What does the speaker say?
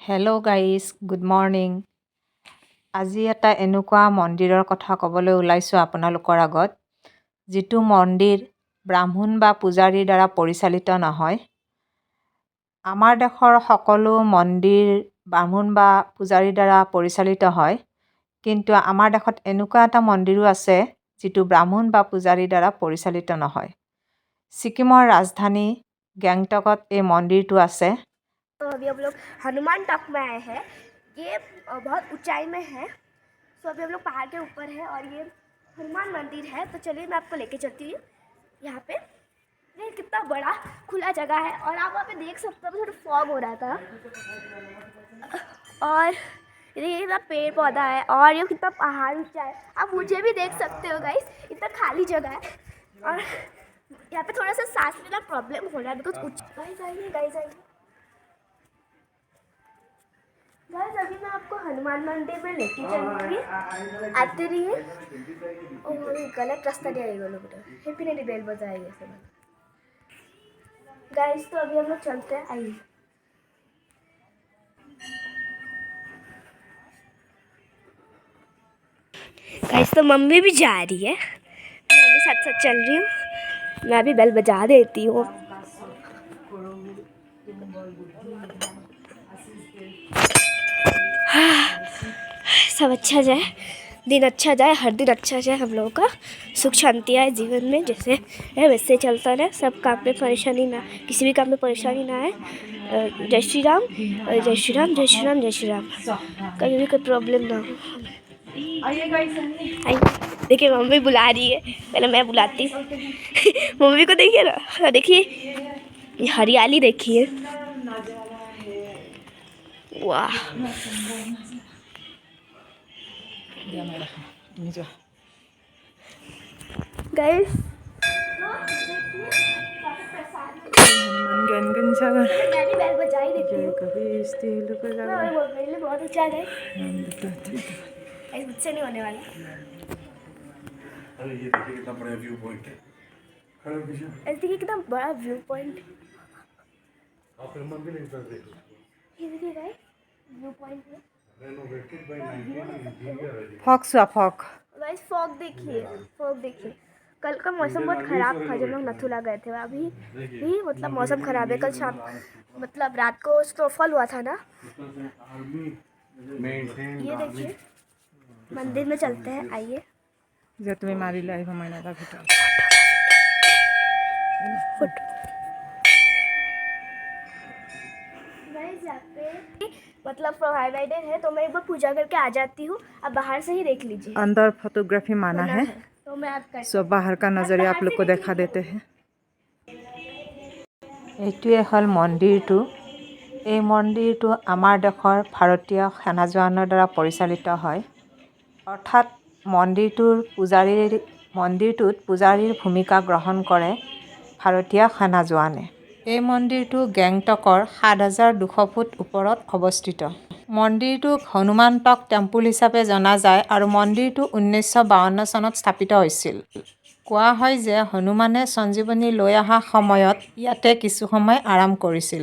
Hello' guys, good morning. আজি এটা এনেকুৱা মন্দিৰৰ কথা ক'বলৈ ওলাইছোঁ আপোনালোকৰ আগত, যিটো মন্দিৰ ব্ৰাহ্মণ বা পূজাৰীৰ দ্বাৰা পৰিচালিত নহয়। আমাৰ দেশৰ সকলো মন্দিৰ ব্ৰাহ্মণ বা পূজাৰীৰ দ্বাৰা পৰিচালিত হয়, কিন্তু আমাৰ দেশত এনেকুৱা এটা মন্দিৰো আছে যিটো ব্ৰাহ্মণ বা পূজাৰীৰ দ্বাৰা পৰিচালিত নহয়। ছিকিমৰ ৰাজধানী গেংটকত এই মন্দিৰটো আছে। तो अभी हम लोग हनुमान टॉप में आए हैं। ये बहुत ऊंचाई में है। तो अभी हम लोग पहाड़ के ऊपर है और ये हनुमान मंदिर है। तो चलिए मैं आपको लेके चलती हूँ यहाँ पे। ये कितना बड़ा खुला जगह है और आप वहाँ पे देख सकते हो, थोड़ा फॉग हो रहा था और ये इतना पेड़ पौधा है और ये कितना पहाड़ ऊंचा है। आप मुझे भी देख सकते हो गाइस, इतना खाली जगह है और यहाँ पे थोड़ा सा सांस लेना प्रॉब्लम हो रहा है बिकॉज ऊंचा। गाइस आइए, गाइस अभी मैं आपको हनुमान मंदिर में लेके चलूँगी। आते रहिए। और गलत रास्ता नहीं आएगा लोग, हैप्पी नहीं बेल बजाएंगे सब। गाइस तो अभी हम लोग चलते हैं, आइए। गाइस तो मम्मी भी जा रही है, मैं भी साथ साथ चल रही हूँ। मैं भी बेल बजा देती हूँ। सब अच्छा जाए, दिन अच्छा जाए, हर दिन अच्छा जाए, हम लोगों का सुख शांति आए जीवन में, जैसे है वैसे चलता रहे। सब काम में परेशानी ना, किसी भी काम में परेशानी ना आए। जय श्री राम, जय श्री राम, जय श्री राम, जय श्री राम। कभी भी कोई प्रॉब्लम ना हो। आइए, देखिए मम्मी बुला रही है, पहले मैं बुलाती हूँ। मम्मी को देखिए ना, देखिए हरियाली देखिए, वाह। गाइस मैंने बैल बजाई देती हूँ, बहुत ऊंचा है, मुझसे नहीं होने वाला। अरे ये देखिए कितना बड़ा व्यू पॉइंट है। देखिए कितना बड़ा व्यू पॉइंट। आप फिल्म भी नहीं कर रहे हो। ये देखिए गाइस, व्यू पॉइंट है। रेनोवेटेड बाय 19 इंजीनियर है। ফক চোৱা ফক। गाइस फॉग देखिए, फॉग देखिए। कल का मौसम बहुत ख़राब था जब लोग नथुला गए थे। अभी भी मतलब मौसम ख़राब है। कल शाम मतलब रात को स्नोफॉल हुआ था ना। ये देखिए, मंदिर में चलते हैं, आइए। যে তুমি মাৰিলে আহিব মাইনাৰ ভিতৰত। गाइस यहाँ पे मतलब प्रोहाइबेटेड है, तो मैं एक बार पूजा करके आ जाती हूँ। आप बाहर से ही देख लीजिए। अंदर फोटोग्राफी माना है, तो मैं आपका सो बाहर का नजरिया आप लोग को देखा देते हैं। এইটোৱে হ'ল মন্দিৰটো। এই মন্দিৰটো আমাৰ দেশৰ ভাৰতীয় সেনা জোৱানৰ দ্বাৰা পৰিচালিত হয়। অৰ্থাৎ মন্দিৰটোত পূজাৰীৰ ভূমিকা গ্ৰহণ কৰে ভাৰতীয় সেনা জোৱানে। এই মন্দিৰটো গেংটকৰ ৭,২০০ ফুট ওপৰত অৱস্থিত। মন্দিৰটোক হনুমান টক টেম্পল হিচাপে জনা যায় আৰু মন্দিৰটো 1952 চনত স্থাপিত হৈছিল। কোৱা হয় যে হনুমানে সঞ্জীৱনী লৈ অহা সময়ত ইয়াতে কিছু সময় আৰাম কৰিছিল।